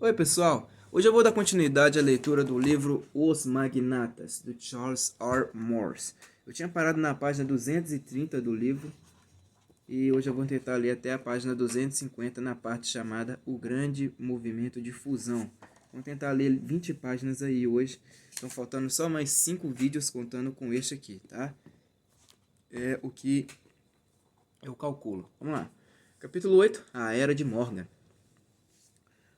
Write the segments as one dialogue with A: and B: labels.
A: Oi, pessoal! Hoje eu vou dar continuidade à leitura do livro Os Magnatas, do Charles R. Morse. Eu tinha parado na página 230 do livro e hoje eu vou tentar ler até a página 250 na parte chamada O Grande Movimento de Fusão. Vamos tentar ler 20 páginas aí hoje. Estão faltando só mais 5 vídeos contando com este aqui, tá? É o que eu calculo. Vamos lá. Capítulo 8, A Era de Morgan.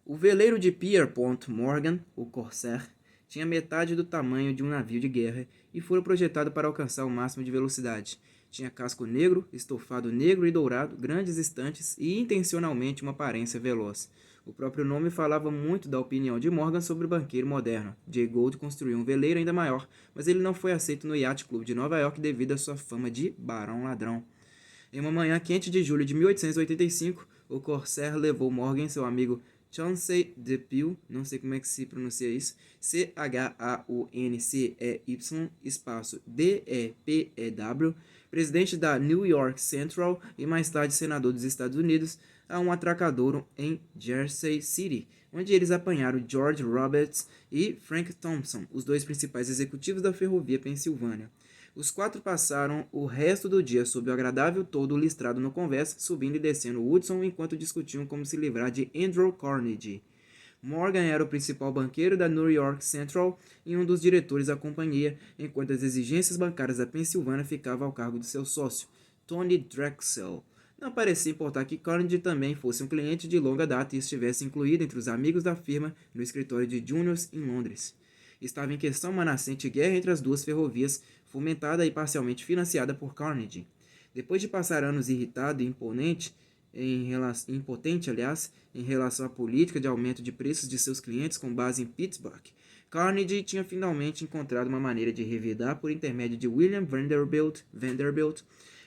A: O veleiro de Pierpont Morgan, o Corsair, tinha metade do tamanho de um navio de guerra e fora projetado para alcançar o máximo de velocidade. Tinha casco negro, estofado negro e dourado, grandes estantes e intencionalmente uma aparência veloz. O próprio nome falava muito da opinião de Morgan sobre o banqueiro moderno. Jay Gould construiu um veleiro ainda maior, mas ele não foi aceito no Yacht Club de Nova York devido à sua fama de barão ladrão. Em uma manhã quente de julho de 1885, o Corsair levou Morgan e seu amigo Chauncey Depew, não sei como é que se pronuncia isso, Chaunceey, espaço Depew, presidente da New York Central e mais tarde senador dos Estados Unidos, a um atracadouro em Jersey City, onde eles apanharam George Roberts e Frank Thompson, os dois principais executivos da ferrovia Pensilvânia. Os quatro passaram o resto do dia sob o agradável toldo listrado no Converse, subindo e descendo o Hudson enquanto discutiam como se livrar de Andrew Carnegie. Morgan era o principal banqueiro da New York Central e um dos diretores da companhia, enquanto as exigências bancárias da Pensilvânia ficavam ao cargo de seu sócio, Tony Drexel. Não parecia importar que Carnegie também fosse um cliente de longa data e estivesse incluído entre os amigos da firma no escritório de Juniors em Londres. Estava em questão uma nascente guerra entre as duas ferrovias, fomentada e parcialmente financiada por Carnegie. Depois de passar anos irritado e impotente, em relação à política de aumento de preços de seus clientes com base em Pittsburgh, Carnegie tinha finalmente encontrado uma maneira de revidar por intermédio de William Vanderbilt,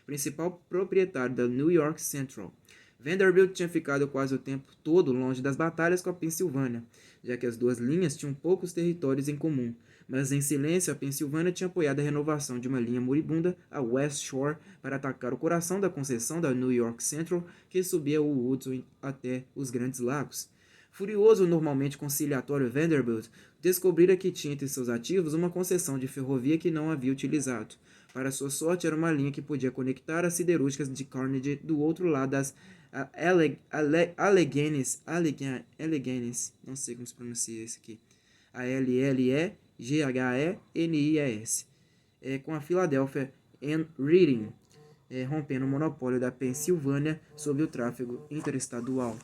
A: principal proprietário da New York Central. Vanderbilt tinha ficado quase o tempo todo longe das batalhas com a Pensilvânia, já que as duas linhas tinham poucos territórios em comum, mas em silêncio a Pensilvânia tinha apoiado a renovação de uma linha moribunda, a West Shore, para atacar o coração da concessão da New York Central, que subia o Hudson até os Grandes Lagos. Furioso, normalmente conciliatório Vanderbilt descobrira que tinha entre seus ativos uma concessão de ferrovia que não havia utilizado. Para sua sorte, era uma linha que podia conectar as siderúrgicas de Carnegie do outro lado das Alleghenies, não sei como se pronuncia isso aqui, Alleghenies, com a Philadelphia and Reading, rompendo o monopólio da Pensilvânia sobre o tráfego interestadual.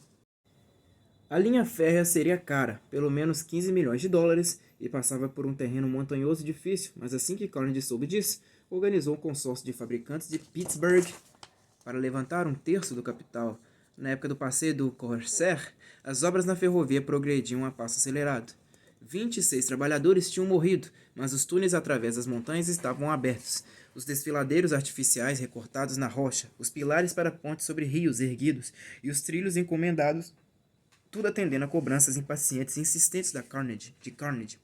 A: A linha férrea seria cara, pelo menos 15 milhões de dólares, e passava por um terreno montanhoso e difícil, mas assim que Carnegie soube disso, organizou um consórcio de fabricantes de Pittsburgh para levantar um terço do capital. Na época do passeio do Corsair, as obras na ferrovia progrediam a passo acelerado. 26 trabalhadores tinham morrido, mas os túneis através das montanhas estavam abertos. Os desfiladeiros artificiais recortados na rocha, os pilares para pontes sobre rios erguidos e os trilhos encomendados, tudo atendendo a cobranças impacientes e insistentes de Carnegie.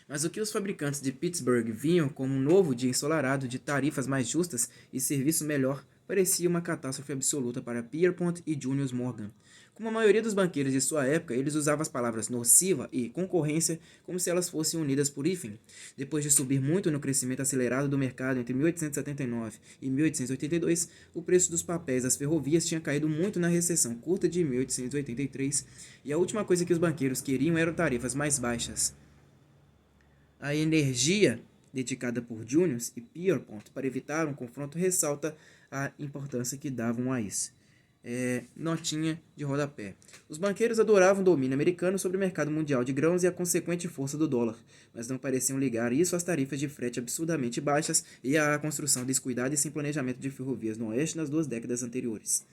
A: Mas o que os fabricantes de Pittsburgh viam como um novo dia ensolarado de tarifas mais justas e serviço melhor parecia uma catástrofe absoluta para Pierpont e Junius Morgan. Como a maioria dos banqueiros de sua época, eles usavam as palavras nociva e concorrência como se elas fossem unidas por hífen. Depois de subir muito no crescimento acelerado do mercado entre 1879 e 1882, o preço dos papéis das ferrovias tinha caído muito na recessão curta de 1883, e a última coisa que os banqueiros queriam eram tarifas mais baixas. A energia dedicada por Junius e Pierpont para evitar um confronto ressalta a importância que davam a isso. Notinha de rodapé. Os banqueiros adoravam o domínio americano sobre o mercado mundial de grãos e a consequente força do dólar, mas não pareciam ligar isso às tarifas de frete absurdamente baixas e à construção descuidada e sem planejamento de ferrovias no oeste nas 2 décadas anteriores.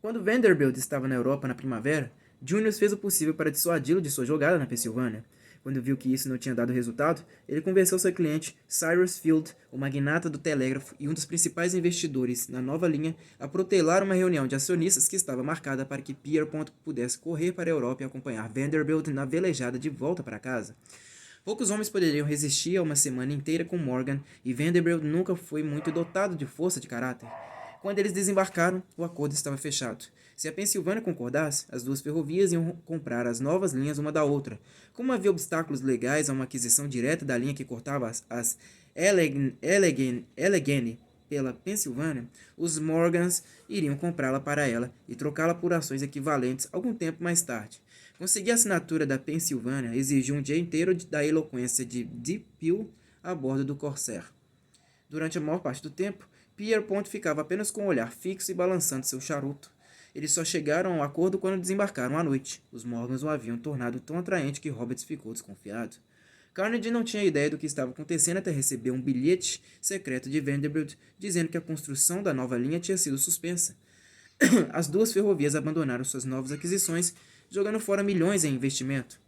A: Quando Vanderbilt estava na Europa na primavera, Junius fez o possível para dissuadi-lo de sua jogada na Pensilvânia. Quando viu que isso não tinha dado resultado, ele convenceu seu cliente, Cyrus Field, o magnata do telégrafo e um dos principais investidores na nova linha, a protelar uma reunião de acionistas que estava marcada para que Pierpont pudesse correr para a Europa e acompanhar Vanderbilt na velejada de volta para casa. Poucos homens poderiam resistir a uma semana inteira com Morgan, e Vanderbilt nunca foi muito dotado de força de caráter. Quando eles desembarcaram, o acordo estava fechado. Se a Pensilvânia concordasse, as duas ferrovias iam comprar as novas linhas uma da outra. Como havia obstáculos legais a uma aquisição direta da linha que cortava as Allegheny pela Pensilvânia, os Morgans iriam comprá-la para ela e trocá-la por ações equivalentes algum tempo mais tarde. Conseguir a assinatura da Pensilvânia exigiu um dia inteiro da eloquência de Deep Peel a bordo do Corsair. Durante a maior parte do tempo, Pierpont ficava apenas com o olhar fixo e balançando seu charuto. Eles só chegaram ao acordo quando desembarcaram à noite. Os Morgans o haviam tornado tão atraente que Roberts ficou desconfiado. Carnegie não tinha ideia do que estava acontecendo até receber um bilhete secreto de Vanderbilt dizendo que a construção da nova linha tinha sido suspensa. As duas ferrovias abandonaram suas novas aquisições, jogando fora milhões em investimento.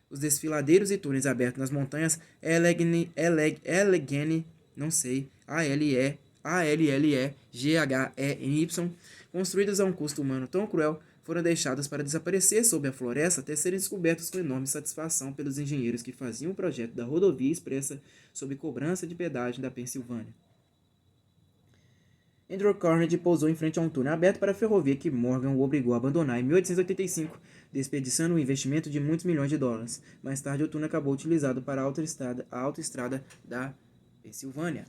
A: Os desfiladeiros e túneis abertos nas montanhas Allegheny, não sei, Allellegheny, construídos a um custo humano tão cruel, foram deixados para desaparecer sob a floresta até serem descobertos com enorme satisfação pelos engenheiros que faziam o projeto da rodovia expressa sob cobrança de pedágio da Pensilvânia. Andrew Carnegie pousou em frente a um túnel aberto para a ferrovia que Morgan o obrigou a abandonar em 1885, desperdiçando um investimento de muitos milhões de dólares. Mais tarde, o túnel acabou utilizado para a autoestrada da Pensilvânia.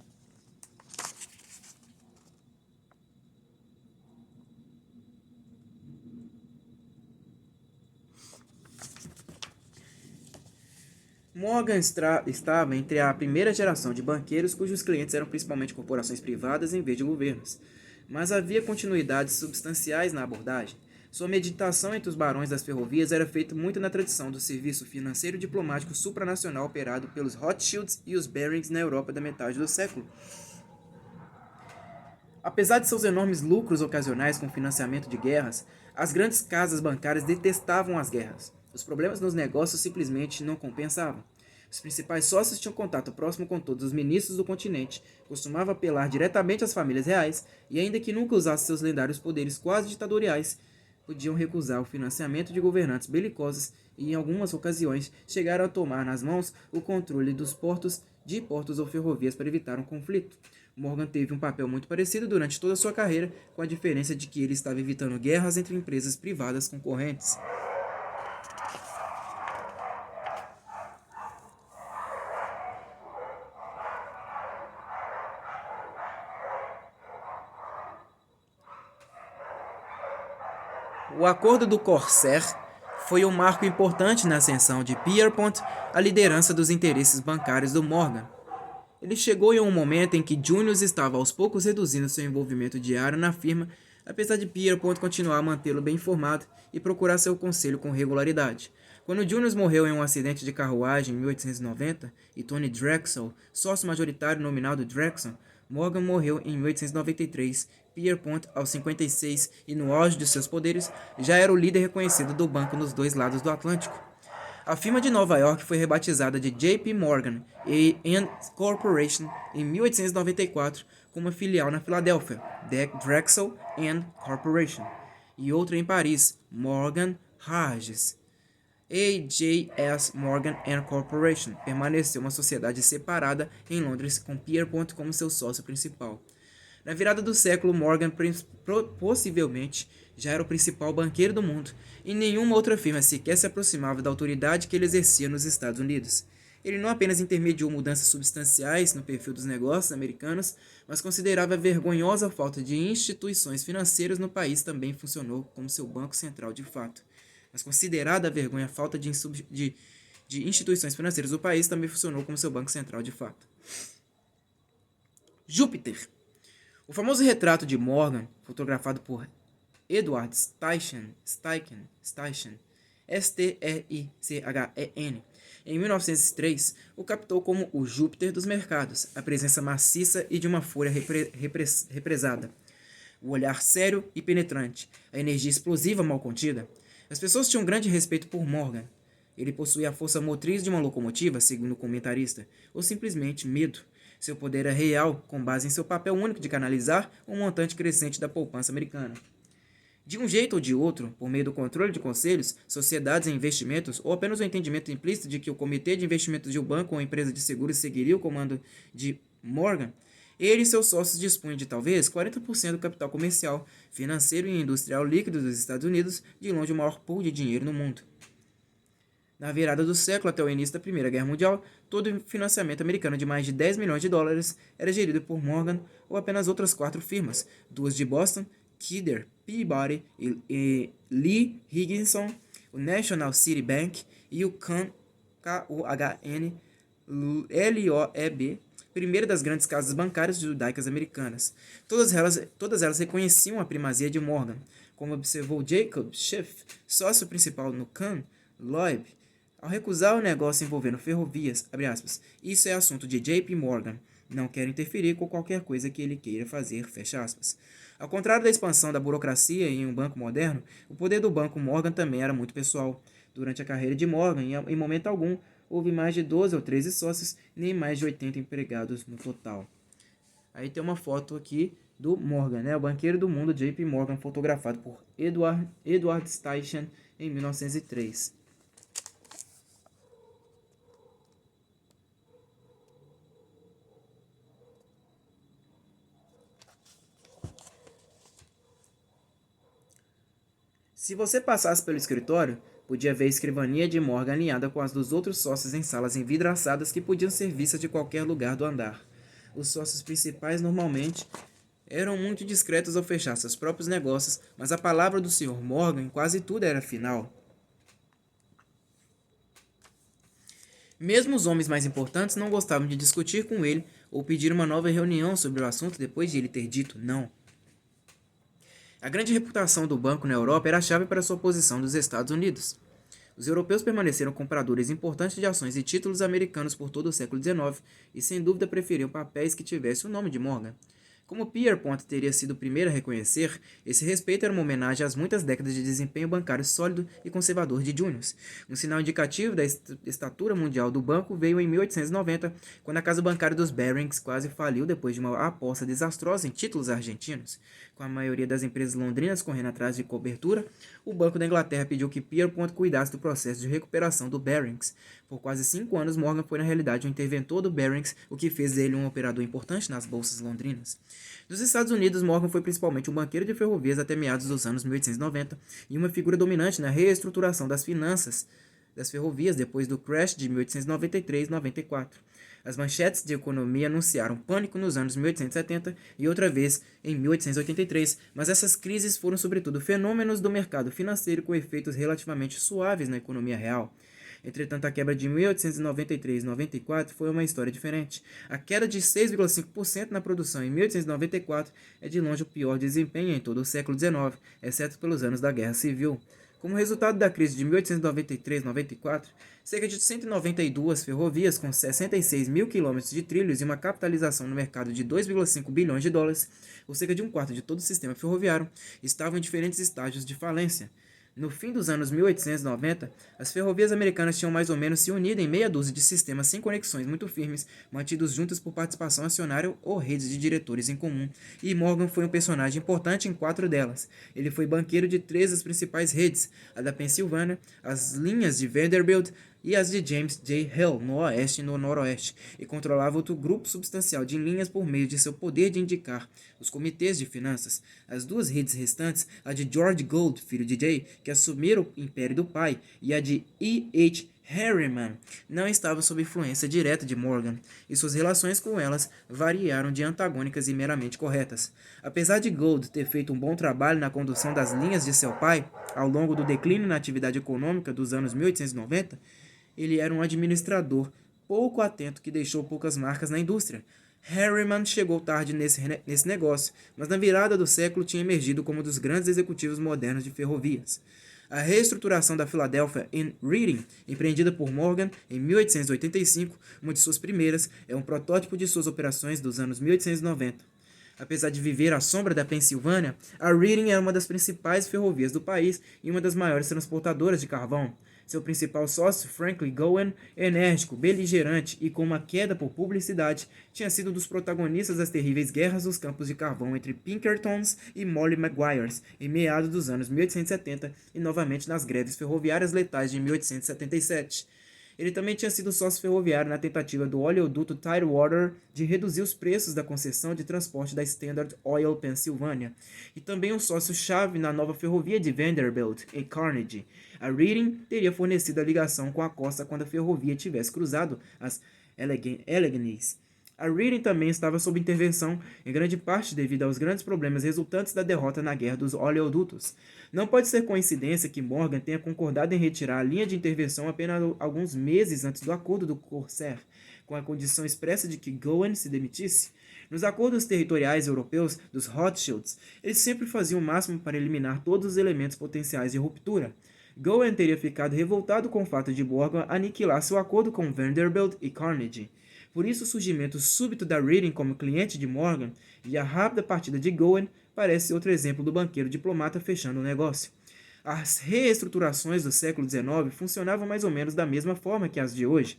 A: Morgan estava entre a primeira geração de banqueiros cujos clientes eram principalmente corporações privadas em vez de governos. Mas havia continuidades substanciais na abordagem. Sua meditação entre os barões das ferrovias era feita muito na tradição do serviço financeiro e diplomático supranacional operado pelos Rothschilds e os Barings na Europa da metade do século. Apesar de seus enormes lucros ocasionais com financiamento de guerras, as grandes casas bancárias detestavam as guerras. Os problemas nos negócios simplesmente não compensavam. Os principais sócios tinham contato próximo com todos os ministros do continente, costumavam apelar diretamente às famílias reais e, ainda que nunca usassem seus lendários poderes quase ditatoriais, podiam recusar o financiamento de governantes belicosos e, em algumas ocasiões, chegaram a tomar nas mãos o controle dos portos ou ferrovias para evitar um conflito. Morgan teve um papel muito parecido durante toda a sua carreira, com a diferença de que ele estava evitando guerras entre empresas privadas concorrentes. O Acordo do Corsair foi um marco importante na ascensão de Pierpont à liderança dos interesses bancários do Morgan. Ele chegou em um momento em que Junius estava aos poucos reduzindo seu envolvimento diário na firma, apesar de Pierpont continuar a mantê-lo bem informado e procurar seu conselho com regularidade. Quando Junius morreu em um acidente de carruagem em 1890 e Tony Drexel, sócio majoritário nominal do Drexel, Morgan morreu em 1893. Pierpont, aos 56 e no auge de seus poderes, já era o líder reconhecido do banco nos dois lados do Atlântico. A firma de Nova York foi rebatizada de J.P. Morgan and Corporation em 1894, com uma filial na Filadélfia, Drexel and Corporation, e outra em Paris, Morgan Harges. A.J.S. Morgan and Corporation permaneceu uma sociedade separada em Londres, com Pierpont como seu sócio principal. Na virada do século, Morgan possivelmente já era o principal banqueiro do mundo, e nenhuma outra firma sequer se aproximava da autoridade que ele exercia nos Estados Unidos. Ele não apenas intermediou mudanças substanciais no perfil dos negócios americanos, mas considerava a vergonhosa falta de instituições financeiras no país também funcionou como seu banco central de fato. Mas considerada a vergonha a falta de instituições financeiras do país também funcionou como seu banco central de fato. Júpiter. O famoso retrato de Morgan, fotografado por Edward Steichen, S-T-E-I-C-H-E-N, em 1903, o captou como o Júpiter dos mercados, a presença maciça e de uma fúria represada, o olhar sério e penetrante, a energia explosiva mal contida. As pessoas tinham grande respeito por Morgan. Ele possuía a força motriz de uma locomotiva, segundo o comentarista, ou simplesmente medo. Seu poder era real, com base em seu papel único de canalizar um montante crescente da poupança americana. De um jeito ou de outro, por meio do controle de conselhos, sociedades e investimentos, ou apenas o entendimento implícito de que o comitê de investimentos de um banco ou empresa de seguros seguiria o comando de Morgan, Ele e seus sócios dispunham de talvez 40% do capital comercial, financeiro e industrial líquido dos Estados Unidos, de longe o maior pool de dinheiro no mundo. Na virada do século até o início da Primeira Guerra Mundial, todo o financiamento americano de mais de 10 milhões de dólares era gerido por Morgan ou apenas outras 4 firmas, duas de Boston, Kidder, Peabody e Lee Higginson, o National City Bank e o KUHN LOEB, primeira das grandes casas bancárias judaicas americanas. Todas elas reconheciam a primazia de Morgan, como observou Jacob Schiff, sócio principal no Loeb, ao recusar o negócio envolvendo ferrovias, aspas, isso é assunto de JP Morgan, não quero interferir com qualquer coisa que ele queira fazer, fecha aspas. Ao contrário da expansão da burocracia em um banco moderno, o poder do banco Morgan também era muito pessoal. Durante a carreira de Morgan, em momento algum, houve mais de 12 ou 13 sócios, nem mais de 80 empregados no total. Aí tem uma foto aqui do Morgan, né? O banqueiro do mundo, JP Morgan, fotografado por Edward Steichen em 1903. Se você passasse pelo escritório, podia ver a escrivaninha de Morgan alinhada com as dos outros sócios em salas envidraçadas que podiam ser vistas de qualquer lugar do andar. Os sócios principais normalmente eram muito discretos ao fechar seus próprios negócios, mas a palavra do Sr. Morgan em quase tudo era final. Mesmo os homens mais importantes não gostavam de discutir com ele ou pedir uma nova reunião sobre o assunto depois de ele ter dito não. A grande reputação do banco na Europa era a chave para sua posição dos Estados Unidos. Os europeus permaneceram compradores importantes de ações e títulos americanos por todo o século XIX e sem dúvida preferiam papéis que tivessem o nome de Morgan. Como Pierpont teria sido o primeiro a reconhecer, esse respeito era uma homenagem às muitas décadas de desempenho bancário sólido e conservador de Junius. Um sinal indicativo da estatura mundial do banco veio em 1890, quando a casa bancária dos Barings quase faliu depois de uma aposta desastrosa em títulos argentinos. Com a maioria das empresas londrinas correndo atrás de cobertura, o Banco da Inglaterra pediu que Pierpont cuidasse do processo de recuperação do Barings. Por quase 5 anos, Morgan foi na realidade um interventor do Barings, o que fez dele um operador importante nas bolsas londrinas. Nos Estados Unidos, Morgan foi principalmente um banqueiro de ferrovias até meados dos anos 1890 e uma figura dominante na reestruturação das finanças das ferrovias depois do crash de 1893-94. As manchetes de economia anunciaram pânico nos anos 1870 e outra vez em 1883, mas essas crises foram sobretudo fenômenos do mercado financeiro com efeitos relativamente suaves na economia real. Entretanto, a quebra de 1893-94 foi uma história diferente. A queda de 6,5% na produção em 1894 é de longe o pior desempenho em todo o século XIX, exceto pelos anos da Guerra Civil. Como resultado da crise de 1893-94, cerca de 192 ferrovias com 66 mil quilômetros de trilhos e uma capitalização no mercado de 2,5 bilhões de dólares, ou cerca de um quarto de todo o sistema ferroviário, estavam em diferentes estágios de falência. No fim dos anos 1890, as ferrovias americanas tinham mais ou menos se unido em meia dúzia de sistemas sem conexões muito firmes, mantidos juntos por participação acionária ou redes de diretores em comum, e Morgan foi um personagem importante em 4 delas. Ele foi banqueiro de 3 das principais redes, a da Pensilvânia, as linhas de Vanderbilt e as de James J. Hill, no oeste e no noroeste, e controlava outro grupo substancial de linhas por meio de seu poder de indicar os comitês de finanças. As 2 redes restantes, a de George Gould, filho de Jay, que assumiram o império do pai, e a de E. H. Harriman, não estavam sob influência direta de Morgan, e suas relações com elas variaram de antagônicas e meramente corretas. Apesar de Gould ter feito um bom trabalho na condução das linhas de seu pai, ao longo do declínio na atividade econômica dos anos 1890, ele era um administrador pouco atento que deixou poucas marcas na indústria. Harriman chegou tarde nesse negócio, mas na virada do século tinha emergido como um dos grandes executivos modernos de ferrovias. A reestruturação da Philadelphia and Reading, empreendida por Morgan em 1885, uma de suas primeiras, é um protótipo de suas operações dos anos 1890. Apesar de viver à sombra da Pensilvânia, a Reading é uma das principais ferrovias do país e uma das maiores transportadoras de carvão. Seu principal sócio, Franklin Gowen, enérgico, beligerante e com uma queda por publicidade, tinha sido um dos protagonistas das terríveis guerras dos campos de carvão entre Pinkertons e Molly Maguires, em meados dos anos 1870 e novamente nas greves ferroviárias letais de 1877. Ele também tinha sido sócio ferroviário na tentativa do oleoduto Tidewater de reduzir os preços da concessão de transporte da Standard Oil Pennsylvania, e também um sócio-chave na nova ferrovia de Vanderbilt e Carnegie. A Reading teria fornecido a ligação com a costa quando a ferrovia tivesse cruzado as Alleghenies. A Reading também estava sob intervenção, em grande parte devido aos grandes problemas resultantes da derrota na Guerra dos Oleodutos. Não pode ser coincidência que Morgan tenha concordado em retirar a linha de intervenção apenas alguns meses antes do acordo do Corsair, com a condição expressa de que Gowen se demitisse. Nos acordos territoriais europeus dos Rothschilds, eles sempre faziam o máximo para eliminar todos os elementos potenciais de ruptura. Gowen teria ficado revoltado com o fato de Morgan aniquilar seu acordo com Vanderbilt e Carnegie. Por isso, o surgimento súbito da Reading como cliente de Morgan e a rápida partida de Gowen parece outro exemplo do banqueiro diplomata fechando o negócio. As reestruturações do século XIX funcionavam mais ou menos da mesma forma que as de hoje.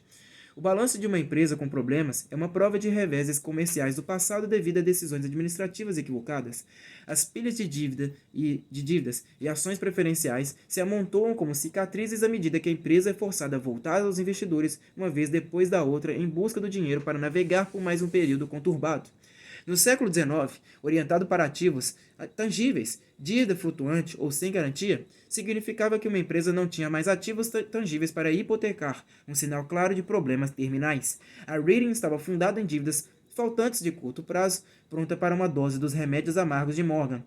A: O balanço de uma empresa com problemas é uma prova de reveses comerciais do passado devido a decisões administrativas equivocadas. As pilhas de dívidas e ações preferenciais se amontoam como cicatrizes à medida que a empresa é forçada a voltar aos investidores uma vez depois da outra em busca do dinheiro para navegar por mais um período conturbado. No século XIX, orientado para ativos tangíveis, dívida flutuante ou sem garantia, significava que uma empresa não tinha mais ativos tangíveis para hipotecar, um sinal claro de problemas terminais. A Reading estava fundada em dívidas faltantes de curto prazo, pronta para uma dose dos remédios amargos de Morgan.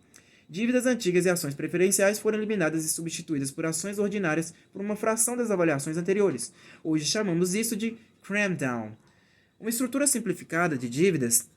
A: Dívidas antigas e ações preferenciais foram eliminadas e substituídas por ações ordinárias por uma fração das avaliações anteriores. Hoje chamamos isso de cram down. Uma estrutura simplificada de dívidas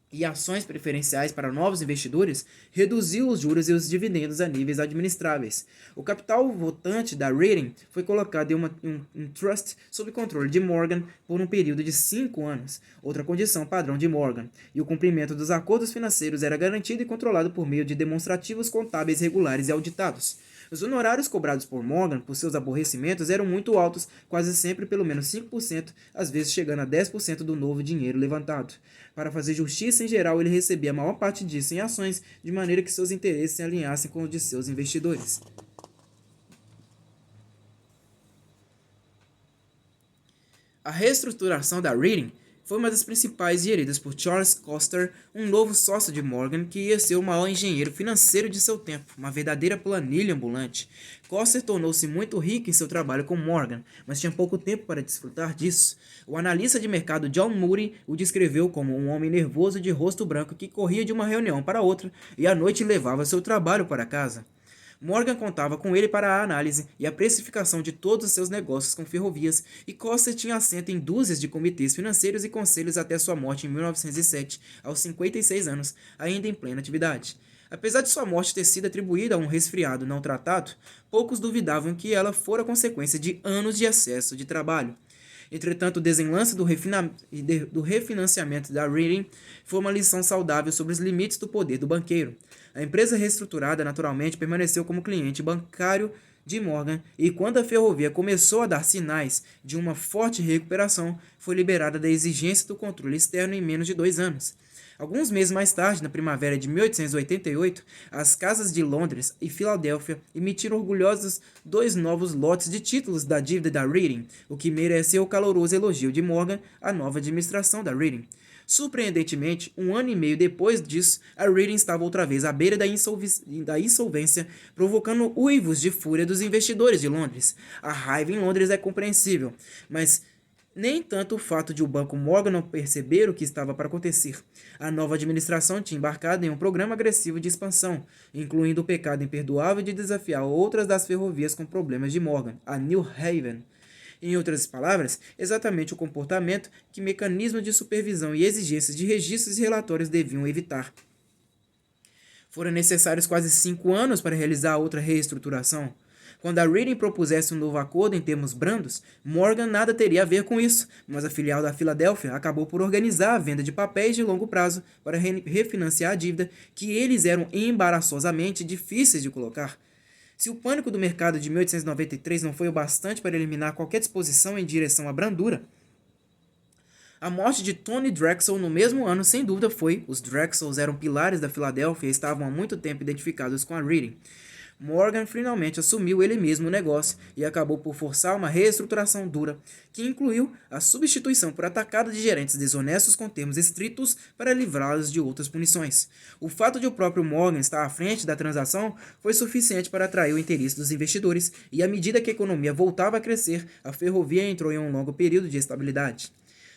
A: e ações preferenciais para novos investidores reduziu os juros e os dividendos a níveis administráveis. O capital votante da Reading foi colocado em um trust sob controle de Morgan por um período de 5 anos, outra condição padrão de Morgan, e o cumprimento dos acordos financeiros era garantido e controlado por meio de demonstrativos contábeis regulares e auditados. Os honorários cobrados por Morgan por seus aborrecimentos eram muito altos, quase sempre pelo menos 5%, às vezes chegando a 10% do novo dinheiro levantado. Para fazer justiça em geral, ele recebia a maior parte disso em ações, de maneira que seus interesses se alinhassem com os de seus investidores. A reestruturação da Reading foi uma das principais geridas por Charles Coster, um novo sócio de Morgan que ia ser o maior engenheiro financeiro de seu tempo, uma verdadeira planilha ambulante. Coster tornou-se muito rico em seu trabalho com Morgan, mas tinha pouco tempo para desfrutar disso. O analista de mercado John Moody o descreveu como um homem nervoso de rosto branco que corria de uma reunião para outra e à noite levava seu trabalho para casa. Morgan contava com ele para a análise e a precificação de todos os seus negócios com ferrovias, e Coster tinha assento em dúzias de comitês financeiros e conselhos até sua morte em 1907, aos 56 anos, ainda em plena atividade. Apesar de sua morte ter sido atribuída a um resfriado não tratado, poucos duvidavam que ela fora consequência de anos de excesso de trabalho. Entretanto, o desenlace do refinanciamento da Reading foi uma lição saudável sobre os limites do poder do banqueiro. A empresa reestruturada, naturalmente, permaneceu como cliente bancário de Morgan, e quando a ferrovia começou a dar sinais de uma forte recuperação, foi liberada da exigência do controle externo em menos de 2 anos. Alguns meses mais tarde, na primavera de 1888, as casas de Londres e Filadélfia emitiram orgulhosos 2 novos lotes de títulos da dívida da Reading, o que mereceu o caloroso elogio de Morgan à nova administração da Reading. Surpreendentemente, 1 ano e meio depois disso, a Reading estava outra vez à beira da insolvência, provocando uivos de fúria dos investidores de Londres. A raiva em Londres é compreensível, mas nem tanto o fato de o Banco Morgan não perceber o que estava para acontecer. A nova administração tinha embarcado em um programa agressivo de expansão, incluindo o pecado imperdoável de desafiar outras das ferrovias com problemas de Morgan, a New Haven. Em outras palavras, exatamente o comportamento que mecanismos de supervisão e exigências de registros e relatórios deviam evitar. Foram necessários quase 5 anos para realizar outra reestruturação. Quando a Reading propusesse um novo acordo em termos brandos, Morgan nada teria a ver com isso, mas a filial da Filadélfia acabou por organizar a venda de papéis de longo prazo para refinanciar a dívida, que eles eram embaraçosamente difíceis de colocar. Se o pânico do mercado de 1893 não foi o bastante para eliminar qualquer disposição em direção à brandura, a morte de Tony Drexel no mesmo ano, sem dúvida, foi. Os Drexels eram pilares da Filadélfia e estavam há muito tempo identificados com a Reading. Morgan finalmente assumiu ele mesmo o negócio e acabou por forçar uma reestruturação dura, que incluiu a substituição por atacado de gerentes desonestos com termos estritos para livrá-los de outras punições. O fato de o próprio Morgan estar à frente da transação foi suficiente para atrair o interesse dos investidores, e à medida que a economia voltava a crescer, a ferrovia entrou em um longo período de estabilidade.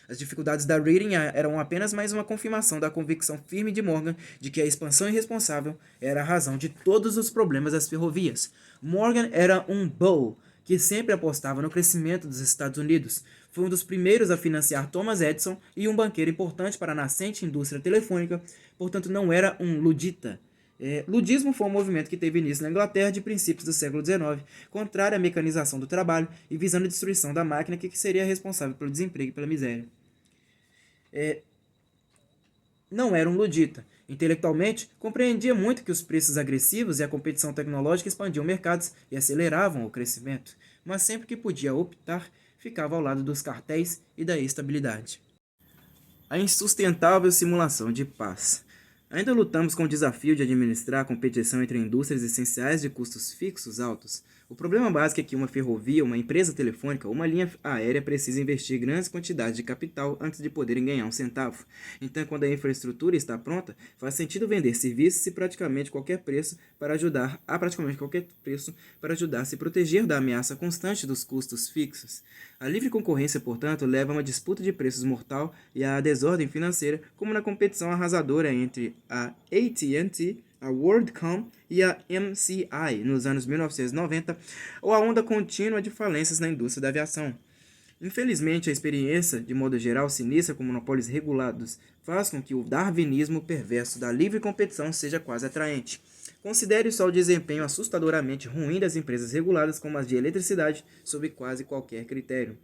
A: As dificuldades da Reading eram apenas mais uma confirmação da convicção firme de Morgan de que a expansão irresponsável era a razão de todos os problemas das ferrovias. Morgan era um bull que sempre apostava no crescimento dos Estados Unidos. Foi um dos primeiros a financiar Thomas Edison e um banqueiro importante para a nascente indústria telefônica, portanto não era um ludita. Ludismo foi um movimento que teve início na Inglaterra de princípios do século XIX, contrário à mecanização do trabalho e visando a destruição da máquina que seria responsável pelo desemprego e pela miséria. Não era um ludita. Intelectualmente, compreendia muito que os preços agressivos e a competição tecnológica expandiam mercados e aceleravam o crescimento, mas sempre que podia optar, ficava ao lado dos cartéis e da estabilidade. A insustentável simulação de paz. Ainda lutamos com o desafio de administrar a competição entre indústrias essenciais de custos fixos altos. O problema básico é que uma ferrovia, uma empresa telefônica ou uma linha aérea precisa investir grandes quantidades de capital antes de poderem ganhar um centavo. Então, quando a infraestrutura está pronta, faz sentido vender serviços a praticamente qualquer preço para ajudar a se proteger da ameaça constante dos custos fixos. A livre concorrência, portanto, leva a uma disputa de preços mortal e à desordem financeira, como na competição arrasadora entre a AT&T, a WorldCom e a MCI nos anos 1990, ou a onda contínua de falências na indústria da aviação. Infelizmente, a experiência, de modo geral sinistra com monopólios regulados, faz com que o darwinismo perverso da livre competição seja quase atraente. Considere só o desempenho assustadoramente ruim das empresas reguladas como as de eletricidade sob quase qualquer critério.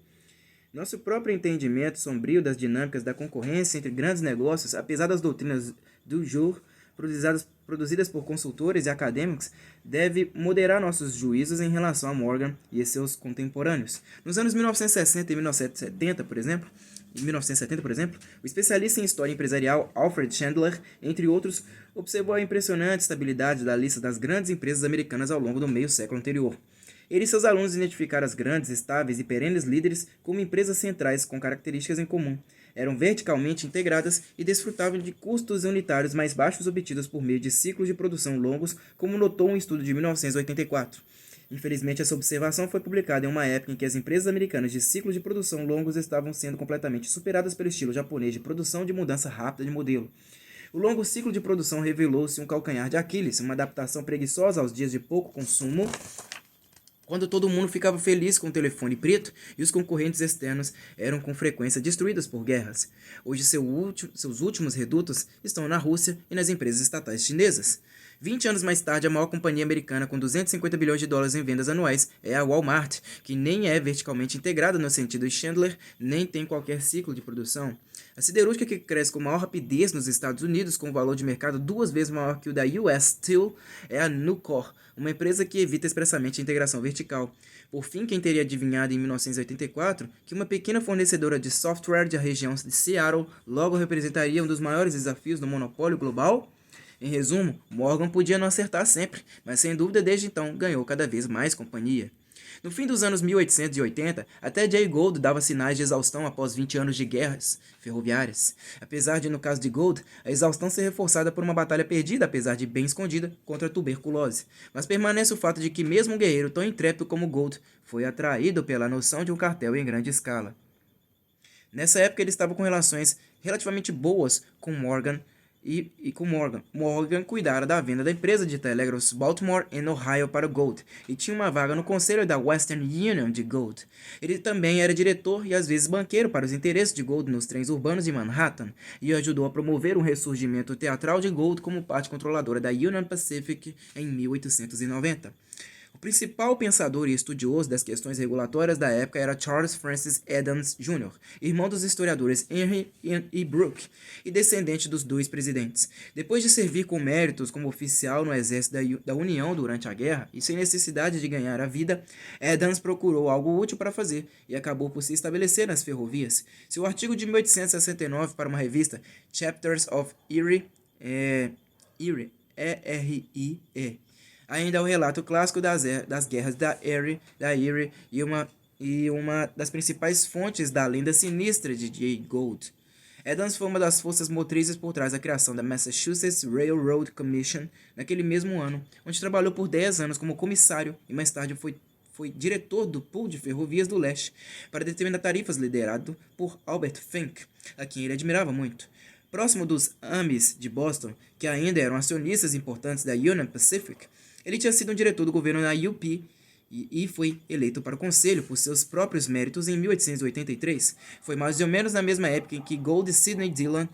A: Nosso próprio entendimento sombrio das dinâmicas da concorrência entre grandes negócios, apesar das doutrinas do jour produzidas por consultores e acadêmicos, deve moderar nossos juízos em relação a Morgan e seus contemporâneos. Nos anos 1960 e 1970, por exemplo, o especialista em história empresarial Alfred Chandler, entre outros, observou a impressionante estabilidade da lista das grandes empresas americanas ao longo do meio século anterior. Ele e seus alunos identificaram as grandes, estáveis e perenes líderes como empresas centrais com características em comum. Eram verticalmente integradas e desfrutavam de custos unitários mais baixos obtidos por meio de ciclos de produção longos, como notou um estudo de 1984. Infelizmente, essa observação foi publicada em uma época em que as empresas americanas de ciclos de produção longos estavam sendo completamente superadas pelo estilo japonês de produção de mudança rápida de modelo. O longo ciclo de produção revelou-se um calcanhar de Aquiles, uma adaptação preguiçosa aos dias de pouco consumo, quando todo mundo ficava feliz com o telefone preto e os concorrentes externos eram com frequência destruídos por guerras. Hoje seus últimos redutos estão na Rússia e nas empresas estatais chinesas. 20 anos mais tarde, a maior companhia americana com 250 bilhões de dólares em vendas anuais é a Walmart, que nem é verticalmente integrada no sentido de Chandler, nem tem qualquer ciclo de produção. A siderúrgica que cresce com maior rapidez nos Estados Unidos, com um valor de mercado 2 vezes maior que o da US Steel, é a Nucor, uma empresa que evita expressamente a integração vertical. Por fim, quem teria adivinhado em 1984 que uma pequena fornecedora de software da região de Seattle logo representaria um dos maiores desafios do monopólio global? Em resumo, Morgan podia não acertar sempre, mas sem dúvida desde então ganhou cada vez mais companhia. No fim dos anos 1880, até Jay Gould dava sinais de exaustão após 20 anos de guerras ferroviárias. Apesar de, no caso de Gould, a exaustão ser reforçada por uma batalha perdida, apesar de bem escondida, contra a tuberculose. Mas permanece o fato de que mesmo um guerreiro tão intrépido como Gould foi atraído pela noção de um cartel em grande escala. Nessa época ele estava com relações relativamente boas com Morgan Morgan cuidara da venda da empresa de telégrafos Baltimore em Ohio para Gould e tinha uma vaga no conselho da Western Union de Gould. Ele também era diretor e às vezes banqueiro para os interesses de Gould nos trens urbanos de Manhattan e ajudou a promover um ressurgimento teatral de Gould como parte controladora da Union Pacific em 1890. O principal pensador e estudioso das questões regulatórias da época era Charles Francis Adams Jr., irmão dos historiadores Henry e Brooke, e descendente dos dois presidentes. Depois de servir com méritos como oficial no exército da União durante a guerra, e sem necessidade de ganhar a vida, Adams procurou algo útil para fazer, e acabou por se estabelecer nas ferrovias. Seu artigo de 1869 para uma revista, Chapters of Erie, E-R-I-E, Ainda é o relato clássico das guerras da Erie e uma das principais fontes da lenda sinistra de Jay Gould. Adams foi uma das forças motrizes por trás da criação da Massachusetts Railroad Commission naquele mesmo ano, onde trabalhou por 10 anos como comissário e mais tarde foi diretor do pool de ferrovias do leste para determinar tarifas liderado por Albert Fink, a quem ele admirava muito. Próximo dos AMIs de Boston, que ainda eram acionistas importantes da Union Pacific, ele tinha sido um diretor do governo na UP e foi eleito para o conselho por seus próprios méritos em 1883. Foi mais ou menos na mesma época em que Gould e Sidney Dillon,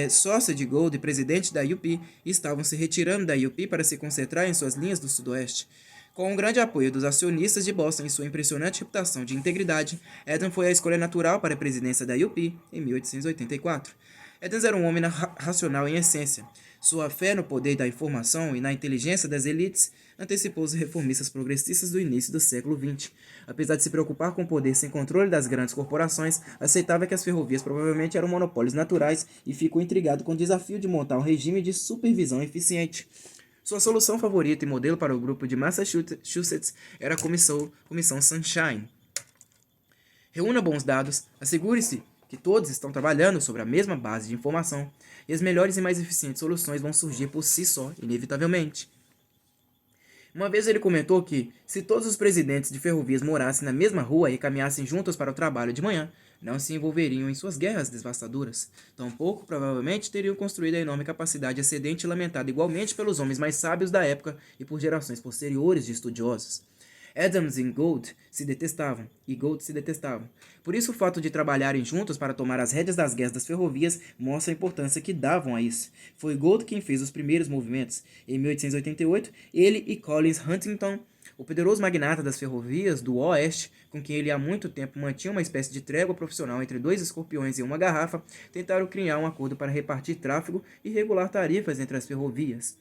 A: sócio de Gould e presidente da UP, estavam se retirando da UP para se concentrar em suas linhas do sudoeste. Com o grande apoio dos acionistas de Boston e sua impressionante reputação de integridade, Adams foi a escolha natural para a presidência da UP em 1884. Adams era um homem racional em essência. Sua fé no poder da informação e na inteligência das elites antecipou os reformistas progressistas do início do século XX. Apesar de se preocupar com o poder sem controle das grandes corporações, aceitava que as ferrovias provavelmente eram monopólios naturais e ficou intrigado com o desafio de montar um regime de supervisão eficiente. Sua solução favorita e modelo para o grupo de Massachusetts era a Comissão Sunshine. Reúna bons dados, assegure-se que todos estão trabalhando sobre a mesma base de informação, e as melhores e mais eficientes soluções vão surgir por si só, inevitavelmente. Uma vez ele comentou que, se todos os presidentes de ferrovias morassem na mesma rua e caminhassem juntos para o trabalho de manhã, não se envolveriam em suas guerras devastadoras. Tampouco, provavelmente, teriam construído a enorme capacidade excedente lamentada igualmente pelos homens mais sábios da época e por gerações posteriores de estudiosos. Adams e Gould se detestavam, Por isso, o fato de trabalharem juntos para tomar as rédeas das guerras das ferrovias mostra a importância que davam a isso. Foi Gould quem fez os primeiros movimentos. Em 1888, ele e Collins Huntington, o poderoso magnata das ferrovias do Oeste, com quem ele há muito tempo mantinha uma espécie de trégua profissional entre dois escorpiões e uma garrafa, tentaram criar um acordo para repartir tráfego e regular tarifas entre as ferrovias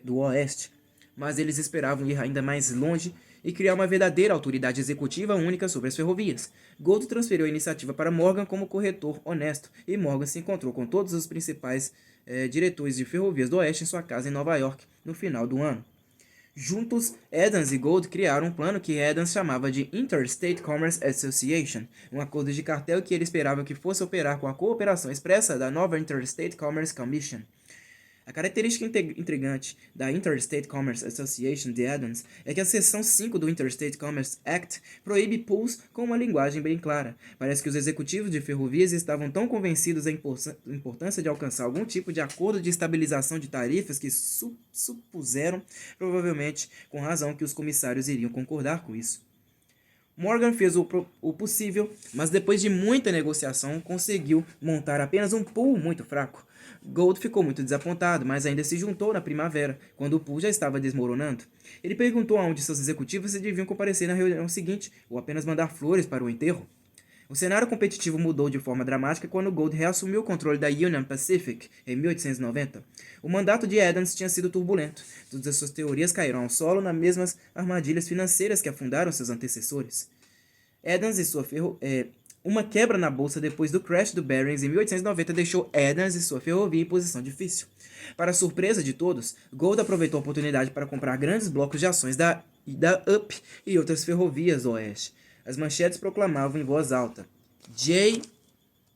A: do Oeste. Mas eles esperavam ir ainda mais longe e criar uma verdadeira autoridade executiva única sobre as ferrovias. Gould transferiu a iniciativa para Morgan como corretor honesto, e Morgan se encontrou com todos os principais diretores de ferrovias do Oeste em sua casa em Nova York, no final do ano. Juntos, Adams e Gould criaram um plano que Adams chamava de Interstate Commerce Association, um acordo de cartel que ele esperava que fosse operar com a cooperação expressa da nova Interstate Commerce Commission. A característica intrigante da Interstate Commerce Association de Adams é que a seção 5 do Interstate Commerce Act proíbe pools com uma linguagem bem clara. Parece que os executivos de ferrovias estavam tão convencidos da importância de alcançar algum tipo de acordo de estabilização de tarifas que supuseram, provavelmente com razão, que os comissários iriam concordar com isso. Morgan fez o possível, mas depois de muita negociação conseguiu montar apenas um pool muito fraco. Gould ficou muito desapontado, mas ainda se juntou na primavera, quando o pool já estava desmoronando. Ele perguntou aonde seus executivos se deviam comparecer na reunião seguinte, ou apenas mandar flores para o enterro. O cenário competitivo mudou de forma dramática quando Gould reassumiu o controle da Union Pacific em 1890. O mandato de Adams tinha sido turbulento. Todas as suas teorias caíram ao solo nas mesmas armadilhas financeiras que afundaram seus antecessores. Adams e sua Uma quebra na bolsa depois do crash do Barings em 1890 deixou Adams e sua ferrovia em posição difícil. Para surpresa de todos, Gould aproveitou a oportunidade para comprar grandes blocos de ações da UP e outras ferrovias do Oeste. As manchetes proclamavam em voz alta: Jay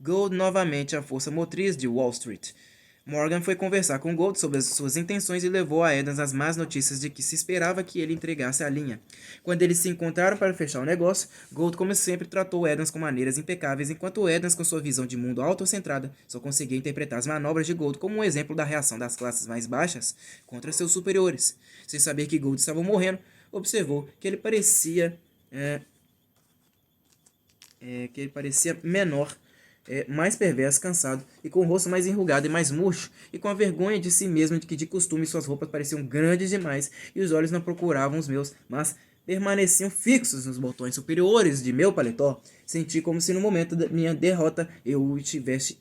A: Gould novamente a força motriz de Wall Street. Morgan foi conversar com Gould sobre as suas intenções e levou a Adams as más notícias de que se esperava que ele entregasse a linha. Quando eles se encontraram para fechar o negócio, Gould, como sempre, tratou Adams com maneiras impecáveis, enquanto Adams, com sua visão de mundo autocentrada, só conseguia interpretar as manobras de Gould como um exemplo da reação das classes mais baixas contra seus superiores. Sem saber que Gould estava morrendo, observou que ele parecia menor, mais perverso, cansado, e com o rosto mais enrugado e mais murcho, e com a vergonha de si mesmo de que de costume suas roupas pareciam grandes demais, e os olhos não procuravam os meus, mas permaneciam fixos nos botões superiores de meu paletó. Senti como se no momento da minha derrota eu o estivesse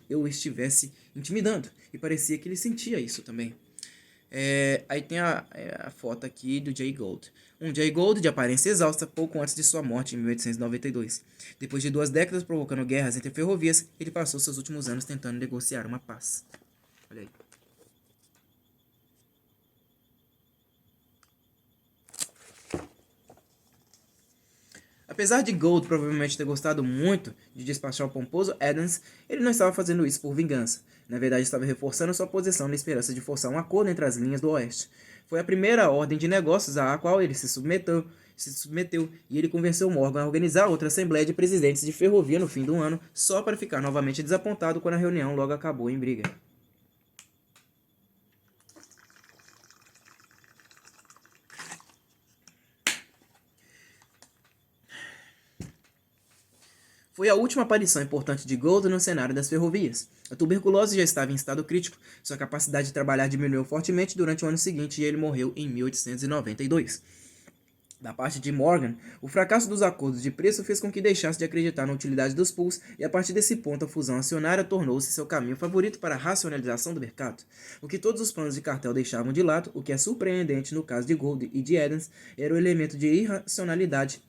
A: intimidando, e parecia que ele sentia isso também. Aí tem a foto aqui do Jay Gould. Um Jay Gould de aparência exausta pouco antes de sua morte em 1892. Depois de 2 décadas provocando guerras entre ferrovias, ele passou seus últimos anos tentando negociar uma paz. Olha aí. Apesar de Gould provavelmente ter gostado muito de despachar o pomposo Adams, ele não estava fazendo isso por vingança. Na verdade, estava reforçando sua posição na esperança de forçar um acordo entre as linhas do Oeste. Foi a primeira ordem de negócios à qual ele se submeteu, e ele convenceu Morgan a organizar outra assembleia de presidentes de ferrovia no fim do ano, só para ficar novamente desapontado quando a reunião logo acabou em briga. Foi a última aparição importante de Gould no cenário das ferrovias. A tuberculose já estava em estado crítico, sua capacidade de trabalhar diminuiu fortemente durante o ano seguinte e ele morreu em 1892. Da parte de Morgan, o fracasso dos acordos de preço fez com que deixasse de acreditar na utilidade dos pools e a partir desse ponto a fusão acionária tornou-se seu caminho favorito para a racionalização do mercado. O que todos os planos de cartel deixavam de lado, o que é surpreendente no caso de Gould e de Adams, era o elemento de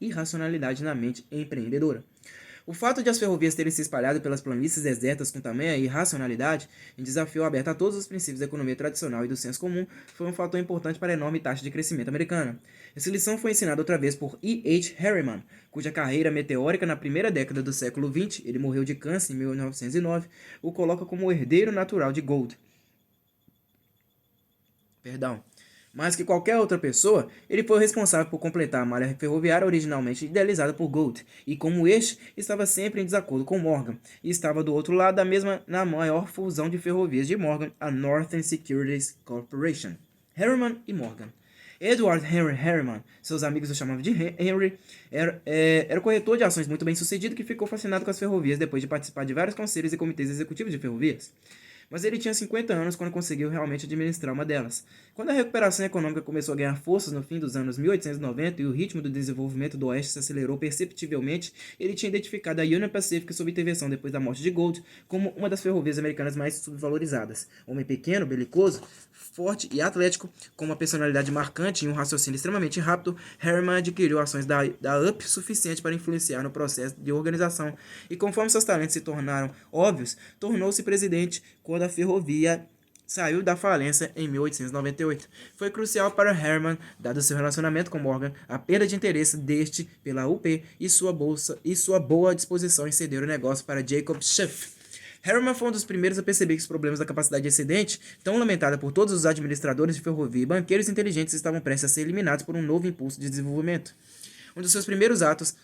A: irracionalidade na mente empreendedora. O fato de as ferrovias terem se espalhado pelas planícies desertas com tamanha irracionalidade, em desafio aberto a todos os princípios da economia tradicional e do senso comum, foi um fator importante para a enorme taxa de crescimento americana. Essa lição foi ensinada outra vez por E. H. Harriman, cuja carreira meteórica na primeira década do século XX, ele morreu de câncer em 1909, o coloca como o herdeiro natural de Gould. Mais que qualquer outra pessoa, ele foi o responsável por completar a malha ferroviária originalmente idealizada por Gould, e como este, estava sempre em desacordo com Morgan, e estava do outro lado na maior fusão de ferrovias de Morgan, a Northern Securities Corporation. Harriman e Morgan. Edward Henry Harriman, seus amigos o chamavam de Henry, era corretor de ações muito bem sucedido que ficou fascinado com as ferrovias depois de participar de vários conselhos e comitês executivos de ferrovias. Mas ele tinha 50 anos quando conseguiu realmente administrar uma delas. Quando a recuperação econômica começou a ganhar forças no fim dos anos 1890 e o ritmo do desenvolvimento do Oeste se acelerou perceptivelmente, ele tinha identificado a Union Pacific sob intervenção depois da morte de Gould como uma das ferrovias americanas mais subvalorizadas. Homem pequeno, belicoso, forte e atlético, com uma personalidade marcante e um raciocínio extremamente rápido, Harriman adquiriu ações da UP suficiente para influenciar no processo de organização e, conforme seus talentos se tornaram óbvios, tornou-se presidente quando a ferrovia saiu da falência em 1898. Foi crucial para Harriman, dado seu relacionamento com Morgan, a perda de interesse deste pela UP e sua boa disposição em ceder o negócio para Jacob Schiff. Harriman foi um dos primeiros a perceber que os problemas da capacidade excedente, tão lamentada por todos os administradores de ferrovia e banqueiros inteligentes, estavam prestes a ser eliminados por um novo impulso de desenvolvimento. Um dos seus primeiros atos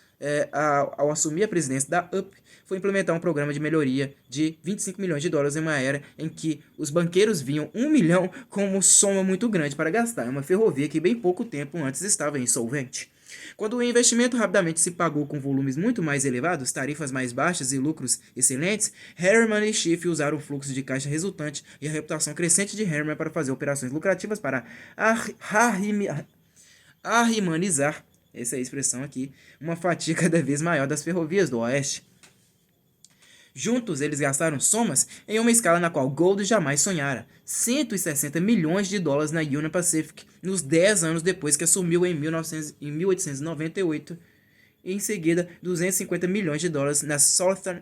A: ao assumir a presidência da UP foi implementar um programa de melhoria de 25 milhões de dólares em uma era em que os banqueiros viam 1 milhão como soma muito grande para gastar em uma ferrovia que bem pouco tempo antes estava insolvente. Quando o investimento rapidamente se pagou com volumes muito mais elevados, tarifas mais baixas e lucros excelentes, Harriman e Schiff usaram o fluxo de caixa resultante e a reputação crescente de Harriman para fazer operações lucrativas para arrimanizar, essa é a expressão aqui, uma fatia cada vez maior das ferrovias do Oeste. Juntos, eles gastaram somas em uma escala na qual Gould jamais sonhara, 160 milhões de dólares na Union Pacific, nos 10 anos depois que assumiu em 1898, e em seguida 250 milhões de dólares na Southern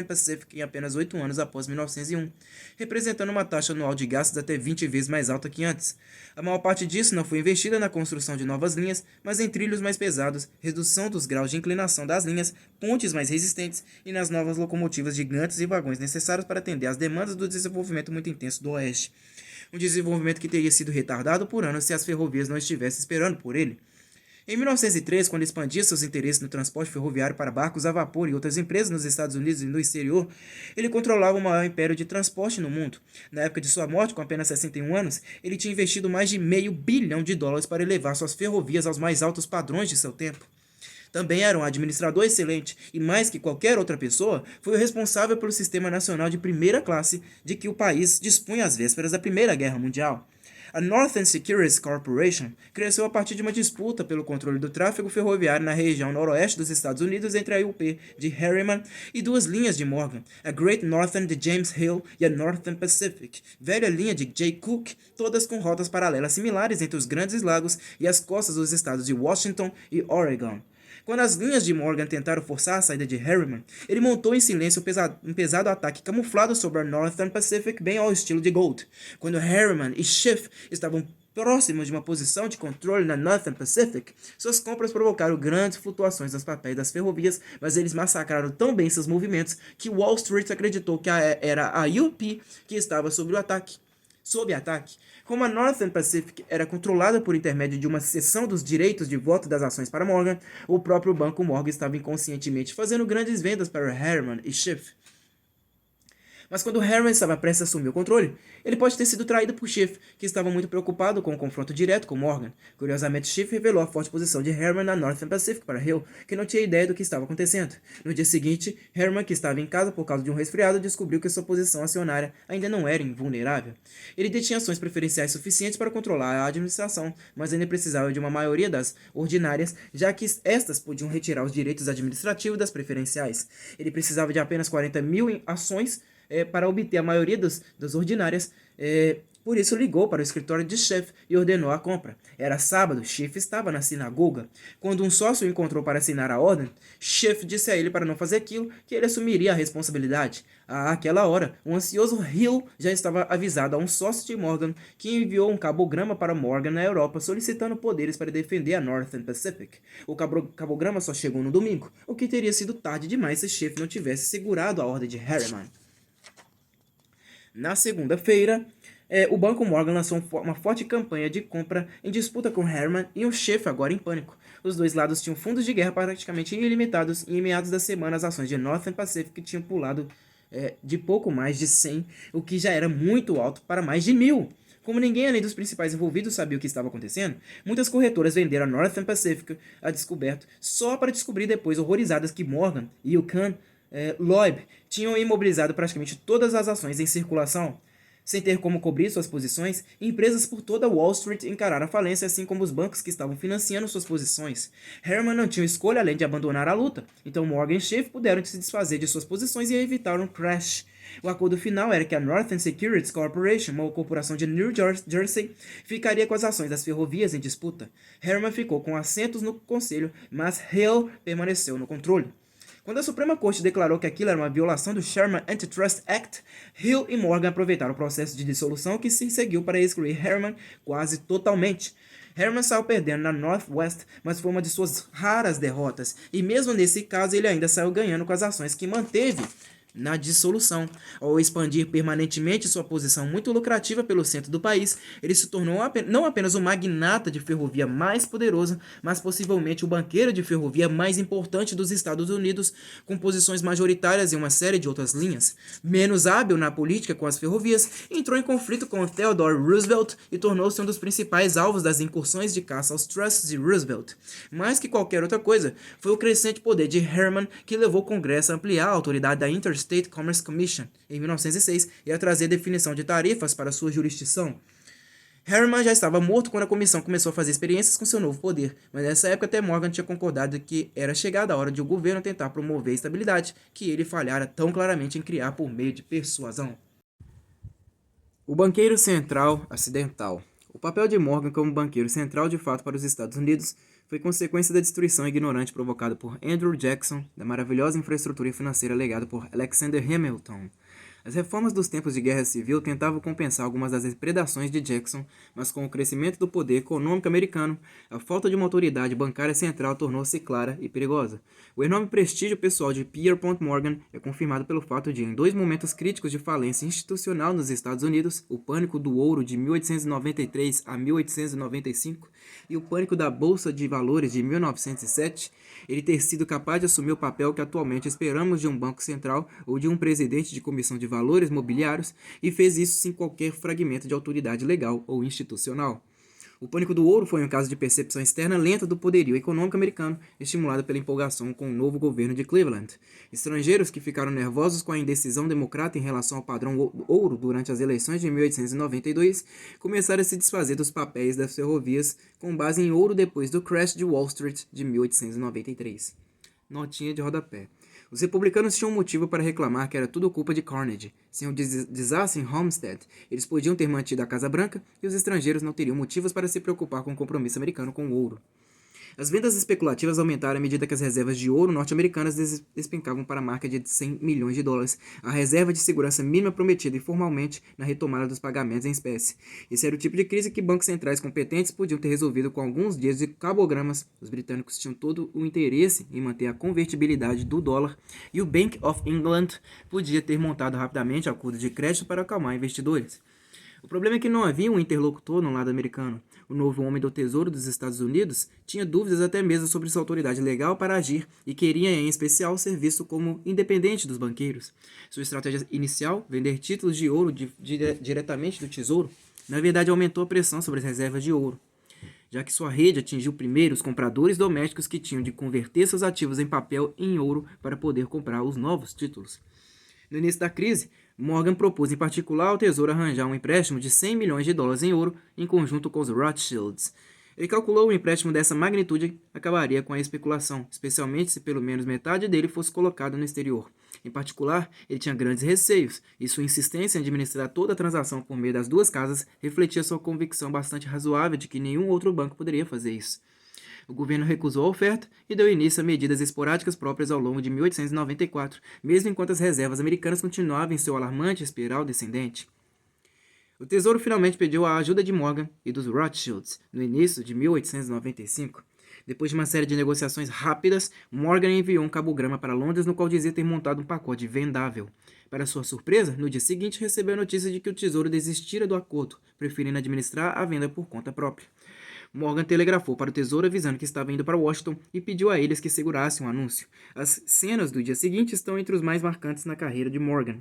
A: Pacific em apenas 8 anos após 1901, representando uma taxa anual de gastos até 20 vezes mais alta que antes. A maior parte disso não foi investida na construção de novas linhas, mas em trilhos mais pesados, redução dos graus de inclinação das linhas, pontes mais resistentes e nas novas locomotivas gigantes e vagões necessários para atender às demandas do desenvolvimento muito intenso do Oeste. Um desenvolvimento que teria sido retardado por anos se as ferrovias não estivessem esperando por ele. Em 1903, quando expandia seus interesses no transporte ferroviário para barcos a vapor e outras empresas nos Estados Unidos e no exterior, ele controlava o maior império de transporte no mundo. Na época de sua morte, com apenas 61 anos, ele tinha investido mais de $500 bilhão para elevar suas ferrovias aos mais altos padrões de seu tempo. Também era um administrador excelente e, mais que qualquer outra pessoa, foi o responsável pelo sistema nacional de primeira classe de que o país dispunha às vésperas da Primeira Guerra Mundial. A Northern Securities Corporation cresceu a partir de uma disputa pelo controle do tráfego ferroviário na região noroeste dos Estados Unidos entre a UP de Harriman e duas linhas de Morgan, a Great Northern de James Hill e a Northern Pacific, velha linha de Jay Cooke, todas com rotas paralelas similares entre os Grandes Lagos e as costas dos estados de Washington e Oregon. Quando as linhas de Morgan tentaram forçar a saída de Harriman, ele montou em silêncio um pesado ataque camuflado sobre a Northern Pacific bem ao estilo de Gould. Quando Harriman e Schiff estavam próximos de uma posição de controle na Northern Pacific, suas compras provocaram grandes flutuações nos papéis das ferrovias, mas eles massacraram tão bem seus movimentos que Wall Street acreditou que era a UP que estava sob ataque. Como a Northern Pacific era controlada por intermédio de uma cessão dos direitos de voto das ações para Morgan, o próprio Banco Morgan estava inconscientemente fazendo grandes vendas para Harriman e Schiff. Mas quando Harriman estava prestes a assumir o controle, ele pode ter sido traído por Schiff, que estava muito preocupado com o confronto direto com Morgan. Curiosamente, Schiff revelou a forte posição de Harriman na Northern Pacific para Hill, que não tinha ideia do que estava acontecendo. No dia seguinte, Harriman, que estava em casa por causa de um resfriado, descobriu que sua posição acionária ainda não era invulnerável. Ele detinha ações preferenciais suficientes para controlar a administração, mas ainda precisava de uma maioria das ordinárias, já que estas podiam retirar os direitos administrativos das preferenciais. Ele precisava de apenas 40 mil ações para obter a maioria das ordinárias, por isso ligou para o escritório de Schiff e ordenou a compra. Era sábado, Schiff estava na sinagoga. Quando um sócio o encontrou para assinar a ordem, Schiff disse a ele para não fazer aquilo, que ele assumiria a responsabilidade. Àquela hora, o ansioso Hill já estava avisado a um sócio de Morgan, que enviou um cabograma para Morgan na Europa solicitando poderes para defender a Northern Pacific. O cabograma só chegou no domingo, o que teria sido tarde demais se Schiff não tivesse segurado a ordem de Harriman. Na segunda-feira, o Banco Morgan lançou uma forte campanha de compra em disputa com Harriman e o Schiff agora em pânico. Os dois lados tinham fundos de guerra praticamente ilimitados e em meados da semana as ações de Northern Pacific tinham pulado de pouco mais de 100, o que já era muito alto para mais de 1.000. Como ninguém além dos principais envolvidos sabia o que estava acontecendo, muitas corretoras venderam a Northern Pacific a descoberto só para descobrir depois horrorizadas que Morgan e o Khan Loeb tinham imobilizado praticamente todas as ações em circulação. Sem ter como cobrir suas posições, empresas por toda Wall Street encararam a falência, assim como os bancos que estavam financiando suas posições. Harriman não tinha escolha além de abandonar a luta, então Morgan e Schiff puderam se desfazer de suas posições e evitar um crash. O acordo final era que a Northern Securities Corporation, uma corporação de New Jersey, ficaria com as ações das ferrovias em disputa. Harriman ficou com assentos no conselho, mas Hill permaneceu no controle. Quando a Suprema Corte declarou que aquilo era uma violação do Sherman Antitrust Act, Hill e Morgan aproveitaram o processo de dissolução que se seguiu para excluir Harriman quase totalmente. Harriman saiu perdendo na Northwest, mas foi uma de suas raras derrotas, e mesmo nesse caso ele ainda saiu ganhando com as ações que manteve na dissolução. Ao expandir permanentemente sua posição muito lucrativa pelo centro do país, ele se tornou não apenas o magnata de ferrovia mais poderoso, mas possivelmente o banqueiro de ferrovia mais importante dos Estados Unidos, com posições majoritárias em uma série de outras linhas. Menos hábil na política com as ferrovias, entrou em conflito com Theodore Roosevelt e tornou-se um dos principais alvos das incursões de caça aos trusts de Roosevelt. Mais que qualquer outra coisa, foi o crescente poder de Harriman que levou o Congresso a ampliar a autoridade da Interstate Commerce Commission em 1906 e a trazer definição de tarifas para sua jurisdição. Harriman já estava morto quando a comissão começou a fazer experiências com seu novo poder, mas nessa época até Morgan tinha concordado que era chegada a hora de o governo tentar promover a estabilidade que ele falhara tão claramente em criar por meio de persuasão. O banqueiro central acidental. O papel de Morgan como banqueiro central de fato para os Estados Unidos foi consequência da destruição ignorante provocada por Andrew Jackson da maravilhosa infraestrutura financeira legada por Alexander Hamilton. As reformas dos tempos de guerra civil tentavam compensar algumas das depredações de Jackson, mas com o crescimento do poder econômico americano, a falta de uma autoridade bancária central tornou-se clara e perigosa. O enorme prestígio pessoal de Pierpont Morgan é confirmado pelo fato de, em dois momentos críticos de falência institucional nos Estados Unidos, o pânico do ouro de 1893 a 1895 e o pânico da Bolsa de Valores de 1907, ele ter sido capaz de assumir o papel que atualmente esperamos de um banco central ou de um presidente de comissão de valores mobiliários e fez isso sem qualquer fragmento de autoridade legal ou institucional. O pânico do ouro foi um caso de percepção externa lenta do poderio econômico americano, estimulado pela empolgação com o novo governo de Cleveland. Estrangeiros que ficaram nervosos com a indecisão democrata em relação ao padrão ouro durante as eleições de 1892 começaram a se desfazer dos papéis das ferrovias com base em ouro depois do crash de Wall Street de 1893. Notinha de rodapé. Os republicanos tinham um motivo para reclamar que era tudo culpa de Carnegie. Sem o desastre em Homestead, eles podiam ter mantido a Casa Branca e os estrangeiros não teriam motivos para se preocupar com o compromisso americano com o ouro. As vendas especulativas aumentaram à medida que as reservas de ouro norte-americanas despencavam para a marca de 100 milhões de dólares, a reserva de segurança mínima prometida informalmente na retomada dos pagamentos em espécie. Esse era o tipo de crise que bancos centrais competentes podiam ter resolvido com alguns dias de cabogramas. Os britânicos tinham todo o interesse em manter a convertibilidade do dólar e o Bank of England podia ter montado rapidamente acordos de crédito para acalmar investidores. O problema é que não havia um interlocutor no lado americano. O novo homem do Tesouro dos Estados Unidos tinha dúvidas até mesmo sobre sua autoridade legal para agir e queria, em especial, ser visto como independente dos banqueiros. Sua estratégia inicial, vender títulos de ouro diretamente do Tesouro, na verdade aumentou a pressão sobre as reservas de ouro, já que sua rede atingiu primeiro os compradores domésticos que tinham de converter seus ativos em papel e em ouro para poder comprar os novos títulos. No início da crise, Morgan propôs em particular ao Tesouro arranjar um empréstimo de 100 milhões de dólares em ouro em conjunto com os Rothschilds. Ele calculou que um empréstimo dessa magnitude acabaria com a especulação, especialmente se pelo menos metade dele fosse colocado no exterior. Em particular, ele tinha grandes receios, e sua insistência em administrar toda a transação por meio das duas casas refletia sua convicção bastante razoável de que nenhum outro banco poderia fazer isso. O governo recusou a oferta e deu início a medidas esporádicas próprias ao longo de 1894, mesmo enquanto as reservas americanas continuavam em seu alarmante espiral descendente. O Tesouro finalmente pediu a ajuda de Morgan e dos Rothschilds no início de 1895. Depois de uma série de negociações rápidas, Morgan enviou um cabograma para Londres no qual dizia ter montado um pacote vendável. Para sua surpresa, no dia seguinte recebeu a notícia de que o Tesouro desistira do acordo, preferindo administrar a venda por conta própria. Morgan telegrafou para o Tesouro avisando que estava indo para Washington e pediu a eles que segurassem o anúncio. As cenas do dia seguinte estão entre os mais marcantes na carreira de Morgan.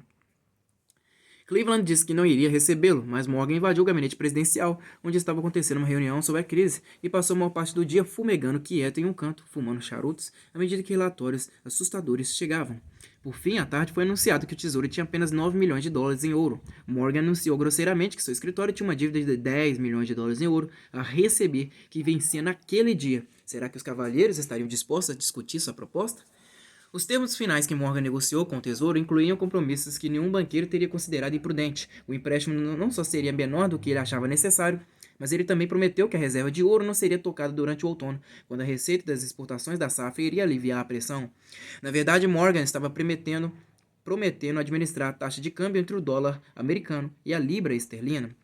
A: Cleveland disse que não iria recebê-lo, mas Morgan invadiu o gabinete presidencial, onde estava acontecendo uma reunião sobre a crise, e passou a maior parte do dia fumegando quieto em um canto, fumando charutos, à medida que relatórios assustadores chegavam. Por fim, à tarde foi anunciado que o Tesouro tinha apenas 9 milhões de dólares em ouro. Morgan anunciou grosseiramente que seu escritório tinha uma dívida de 10 milhões de dólares em ouro a receber, que vencia naquele dia. Será que os cavalheiros estariam dispostos a discutir sua proposta? Os termos finais que Morgan negociou com o Tesouro incluíam compromissos que nenhum banqueiro teria considerado imprudente. O empréstimo não só seria menor do que ele achava necessário, mas ele também prometeu que a reserva de ouro não seria tocada durante o outono, quando a receita das exportações da safra iria aliviar a pressão. Na verdade, Morgan estava prometendo administrar a taxa de câmbio entre o dólar americano e a libra esterlina.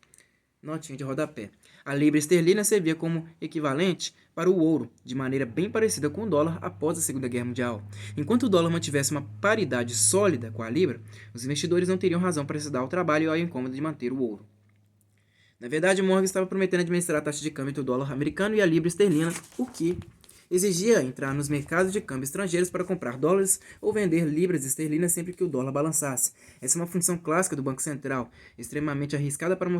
A: Notinha de rodapé. A libra esterlina servia como equivalente para o ouro, de maneira bem parecida com o dólar após a Segunda Guerra Mundial. Enquanto o dólar mantivesse uma paridade sólida com a libra, os investidores não teriam razão para se dar ao trabalho e ao incômodo de manter o ouro. Na verdade, Morgan estava prometendo administrar a taxa de câmbio entre o dólar americano e a libra esterlina, o que exigia entrar nos mercados de câmbio estrangeiros para comprar dólares ou vender libras esterlinas sempre que o dólar balançasse. Essa é uma função clássica do Banco Central, extremamente arriscada para uma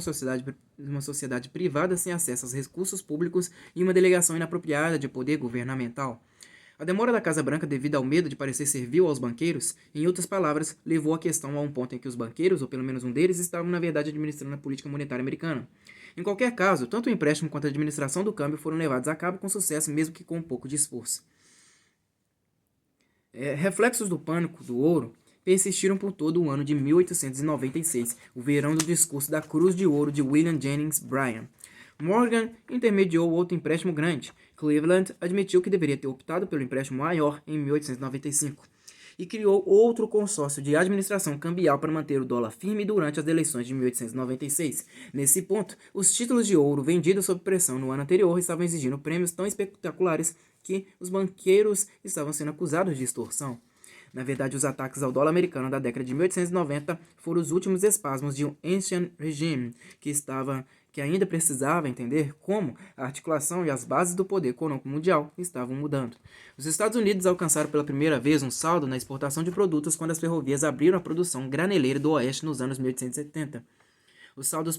A: sociedade privada sem acesso aos recursos públicos e uma delegação inapropriada de poder governamental. A demora da Casa Branca devido ao medo de parecer servil aos banqueiros, em outras palavras, levou a questão a um ponto em que os banqueiros, ou pelo menos um deles, estavam na verdade administrando a política monetária americana. Em qualquer caso, tanto o empréstimo quanto a administração do câmbio foram levados a cabo com sucesso, mesmo que com um pouco de esforço. Reflexos do pânico do ouro persistiram por todo o ano de 1896, o verão do discurso da Cruz de Ouro de William Jennings Bryan. Morgan intermediou outro empréstimo grande. Cleveland admitiu que deveria ter optado pelo empréstimo maior em 1895 e criou outro consórcio de administração cambial para manter o dólar firme durante as eleições de 1896. Nesse ponto, os títulos de ouro vendidos sob pressão no ano anterior estavam exigindo prêmios tão espetaculares que os banqueiros estavam sendo acusados de extorsão. Na verdade, os ataques ao dólar americano da década de 1890 foram os últimos espasmos de um ancient regime que ainda precisava entender como a articulação e as bases do poder econômico mundial estavam mudando. Os Estados Unidos alcançaram pela primeira vez um saldo na exportação de produtos quando as ferrovias abriram a produção graneleira do Oeste nos anos 1870. Os saldos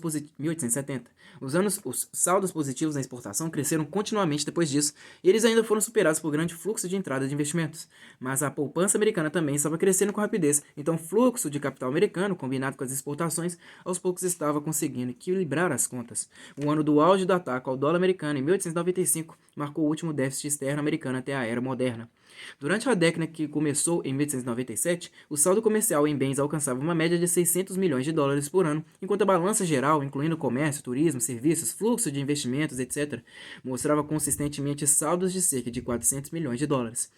A: positivos na exportação cresceram continuamente depois disso, e eles ainda foram superados por grande fluxo de entrada de investimentos. Mas a poupança americana também estava crescendo com rapidez, então o fluxo de capital americano, combinado com as exportações, aos poucos estava conseguindo equilibrar as contas. O ano do auge do ataque ao dólar americano, em 1895, marcou o último déficit externo americano até a Era Moderna. Durante a década que começou em 1897, o saldo comercial em bens alcançava uma média de 600 milhões de dólares por ano, enquanto a balança balança geral, incluindo comércio, turismo, serviços, fluxo de investimentos, etc., mostrava consistentemente saldos de cerca de 400 milhões de dólares.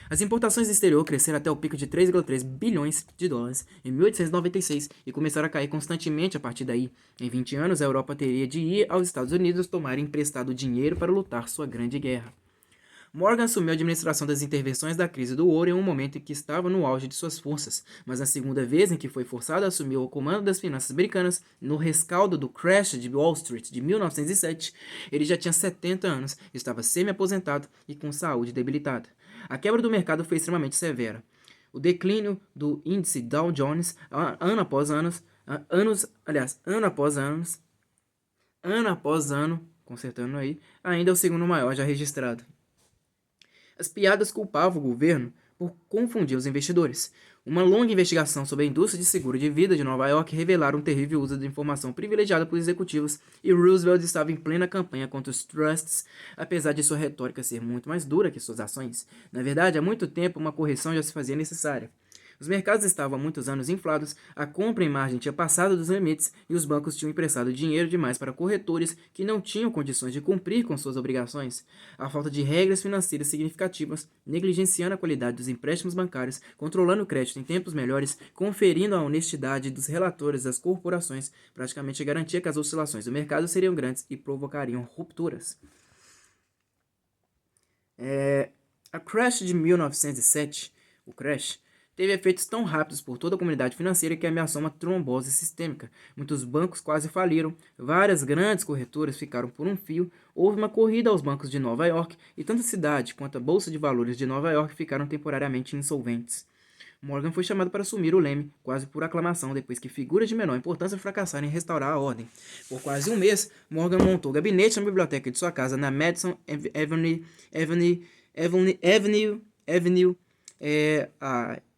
A: As importações do exterior cresceram até o pico de 3,3 bilhões de dólares em 1896 e começaram a cair constantemente a partir daí. Em 20 anos, a Europa teria de ir aos Estados Unidos tomar emprestado dinheiro para lutar sua grande guerra. Morgan assumiu a administração das intervenções da crise do ouro em um momento em que estava no auge de suas forças, mas na segunda vez em que foi forçado a assumir o comando das finanças americanas, no rescaldo do crash de Wall Street de 1907, ele já tinha 70 anos, estava semi-aposentado e com saúde debilitada. A quebra do mercado foi extremamente severa. O declínio do índice Dow Jones, ano após ano, consertando aí, ainda é o segundo maior já registrado. As piadas culpavam o governo por confundir os investidores. Uma longa investigação sobre a indústria de seguro de vida de Nova York revelaram um terrível uso de informação privilegiada por executivos, e Roosevelt estava em plena campanha contra os trusts, apesar de sua retórica ser muito mais dura que suas ações. Na verdade, há muito tempo uma correção já se fazia necessária. Os mercados estavam há muitos anos inflados, a compra em margem tinha passado dos limites e os bancos tinham emprestado dinheiro demais para corretores que não tinham condições de cumprir com suas obrigações. A falta de regras financeiras significativas, negligenciando a qualidade dos empréstimos bancários, controlando o crédito em tempos melhores, conferindo a honestidade dos relatores das corporações, praticamente garantia que as oscilações do mercado seriam grandes e provocariam rupturas. A crash de 1907, o crash, teve efeitos tão rápidos por toda a comunidade financeira que ameaçou uma trombose sistêmica. Muitos bancos quase faliram, várias grandes corretoras ficaram por um fio, houve uma corrida aos bancos de Nova York e tanto a cidade quanto a Bolsa de Valores de Nova York ficaram temporariamente insolventes. Morgan foi chamado para assumir o leme, quase por aclamação, depois que figuras de menor importância fracassaram em restaurar a ordem. Por quase um mês, Morgan montou gabinete na biblioteca de sua casa na Madison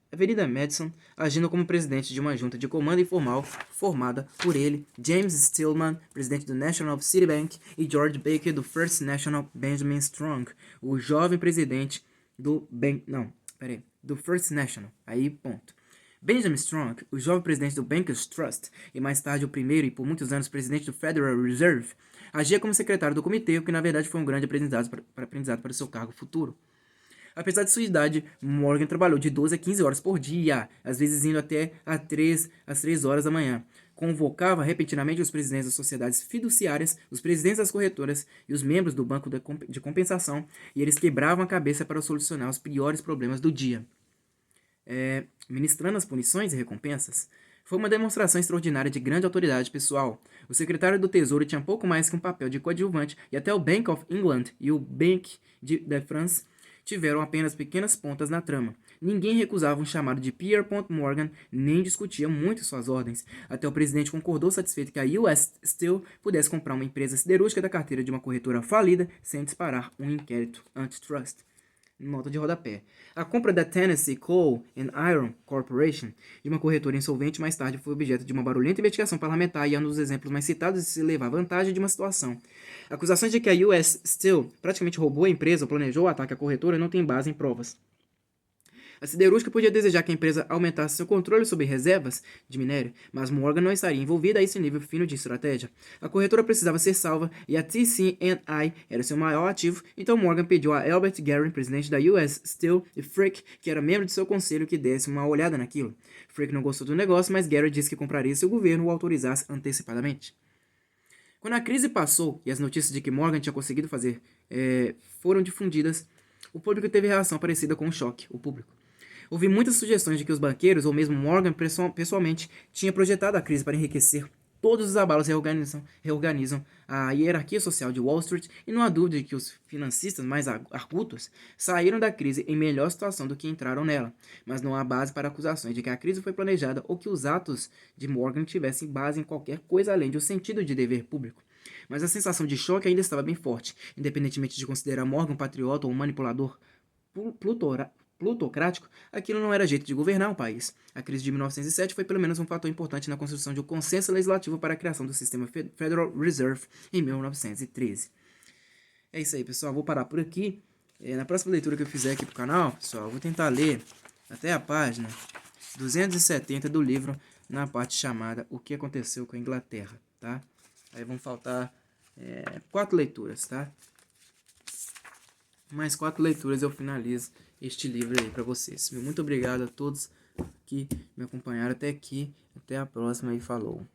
A: Avenida Madison, agindo como presidente de uma junta de comando informal formada por ele, James Stillman, presidente do National Citibank, e George Baker, do First National. Benjamin Strong, o jovem presidente do First National. Benjamin Strong, o jovem presidente do Bankers Trust e mais tarde o primeiro e por muitos anos presidente do Federal Reserve, agia como secretário do comitê, o que na verdade foi um grande aprendizado para o seu cargo futuro. Apesar de sua idade, Morgan trabalhou de 12 a 15 horas por dia, às vezes indo até às 3 horas da manhã. Convocava repentinamente os presidentes das sociedades fiduciárias, os presidentes das corretoras e os membros do banco de compensação, e eles quebravam a cabeça para solucionar os piores problemas do dia. Ministrando as punições e recompensas, foi uma demonstração extraordinária de grande autoridade pessoal. O secretário do Tesouro tinha pouco mais que um papel de coadjuvante, e até o Bank of England e o Banque de France tiveram apenas pequenas pontas na trama. Ninguém recusava um chamado de Pierre Morgan, nem discutia muito suas ordens. Até o presidente concordou satisfeito que a US Steel pudesse comprar uma empresa siderúrgica da carteira de uma corretora falida sem disparar um inquérito antitrust. Nota de rodapé. A compra da Tennessee Coal and Iron Corporation, de uma corretora insolvente, mais tarde foi objeto de uma barulhenta investigação parlamentar e é um dos exemplos mais citados de se levar vantagem de uma situação. Acusações de que a US Steel praticamente roubou a empresa ou planejou o ataque à corretora não têm base em provas. A siderúrgica podia desejar que a empresa aumentasse seu controle sobre reservas de minério, mas Morgan não estaria envolvida a esse nível fino de estratégia. A corretora precisava ser salva e a TC&I era seu maior ativo, então Morgan pediu a Albert Garren, presidente da US Steel, e Frick, que era membro de seu conselho, que desse uma olhada naquilo. Frick não gostou do negócio, mas Garren disse que compraria se o governo o autorizasse antecipadamente. Quando a crise passou e as notícias de que Morgan tinha conseguido fazer foram difundidas, o público teve reação parecida com um choque, o público. Houve muitas sugestões de que os banqueiros, ou mesmo Morgan pessoalmente, tinha projetado a crise para enriquecer. Todos os abalos reorganizam a hierarquia social de Wall Street e não há dúvida de que os financistas mais argutos saíram da crise em melhor situação do que entraram nela. Mas não há base para acusações de que a crise foi planejada ou que os atos de Morgan tivessem base em qualquer coisa além do sentido de dever público. Mas a sensação de choque ainda estava bem forte, independentemente de considerar Morgan um patriota ou um manipulador plutocrático, aquilo não era jeito de governar um país. A crise de 1907 foi pelo menos um fator importante na construção de um consenso legislativo para a criação do sistema Federal Reserve em 1913. É isso aí, pessoal. Vou parar por aqui. Na próxima leitura que eu fizer aqui pro canal, pessoal, eu vou tentar ler até a página 270 do livro na parte chamada O que aconteceu com a Inglaterra, tá? Aí vão faltar 4 leituras, tá? Mais 4 leituras eu finalizo este livro aí para vocês. Muito obrigado a todos que me acompanharam até aqui. Até a próxima e falou!